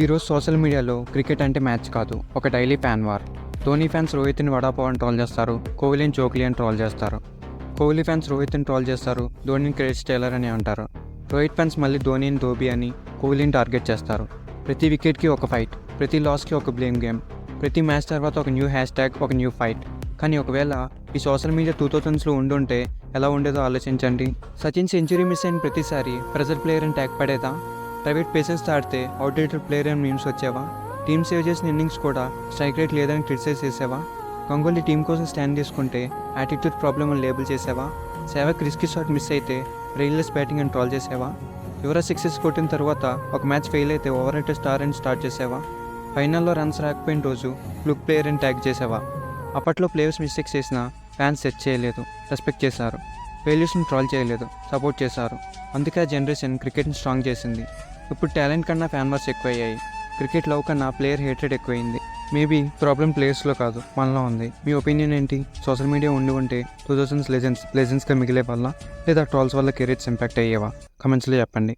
ఈరోజు సోషల్ మీడియాలో క్రికెట్ అంటే మ్యాచ్ కాదు, ఒక daily fan war. Dhoni fans రోహిత్ని vada pav troll చేస్తారు, కోహ్లీని జోక్లీ అని ట్రోల్ చేస్తారు. కోహ్లీ ఫ్యాన్స్ రోహిత్ని ట్రోల్ చేస్తారు, ధోనిని క్రెడిట్ స్టైలర్ అని అంటారు. రోహిత్ ఫ్యాన్స్ మళ్ళీ ధోనిని ధోబీ అని, కోహ్లీని టార్గెట్ చేస్తారు. ప్రతి వికెట్కి ఒక ఫైట్, ప్రతి లాస్కి ఒక బ్లేమ్ గేమ్, ప్రతి మ్యాచ్ తర్వాత ఒక న్యూ హ్యాష్ ట్యాగ్, ఒక న్యూ ఫైట్. కానీ ఒకవేళ ఈ సోషల్ మీడియా 2000స్లో ఉండుంటే ఎలా ఉండేదో ఆలోచించండి. సచిన్ సెంచరీ మిస్ అయిన ప్రతిసారి ప్రెజర్ ప్లేయర్ అని ట్యాగ్ పడేదా? ప్రైవేట్ పేసెస్ ఆడితే అవుట్డేటెడ్ ప్లేయర్ అని మీమ్స్ వచ్చేవా? టీమ్ సేవ్ చేసిన ఇన్నింగ్స్ కూడా స్ట్రైక్ రేట్ లేదని క్రిటిసైజ్ చేసావా? గంగోలీ టీం కోసం స్టాండ్ తీసుకుంటే యాటిట్యూడ్ ప్రాబ్లమ్ అని లేబుల్ చేసావా? సేవక్ రిస్కీ షాట్ మిస్ అయితే రెయిన్లెస్ బ్యాటింగ్ అని ట్రాల్ చేసావా? యువరాజ్ సిక్సెస్ కొట్టిన తర్వాత ఒక మ్యాచ్ ఫెయిల్ అయితే ఓవర్ రేటెడ్ స్టార్ అని స్టార్ట్ చేసావా? ఫైనల్లో రన్స్ రాకపోయిన రోజు ఫ్లుక్ ప్లేయర్ అని ట్యాగ్ చేసావా? అప్పట్లో ప్లేయర్స్ మిస్టేక్స్ చేసినా ఫ్యాన్స్ సెట్ చేయలేదు, రెస్పెక్ట్ చేశారు. ఫెయిల్యూర్స్ని ట్రాల్ చేయలేదు, సపోర్ట్ చేశారు. అందుకే ఆ జనరేషన్ క్రికెట్ని స్ట్రాంగ్ చేసింది. ఇప్పుడు టాలెంట్ కన్నా ఫ్యాన్ వార్స్ ఎక్కువయ్యాయి. క్రికెట్ లవ్ కన్నా ప్లేయర్ హేట్రెడ్ ఎక్కువైంది. మేబీ ప్రాబ్లం ప్లేయర్స్లో కాదు, మనలో ఉంది. మీ ఒపీనియన్ ఏంటి? సోషల్ మీడియా ఉంటే 2000s లెజెండ్స్గా మిగిలే వల్ల, లేదా ట్రాల్స్ వల్ల కెరీర్స్ ఇంపాక్ట్ అయ్యేవా? కమెంట్స్లో చెప్పండి.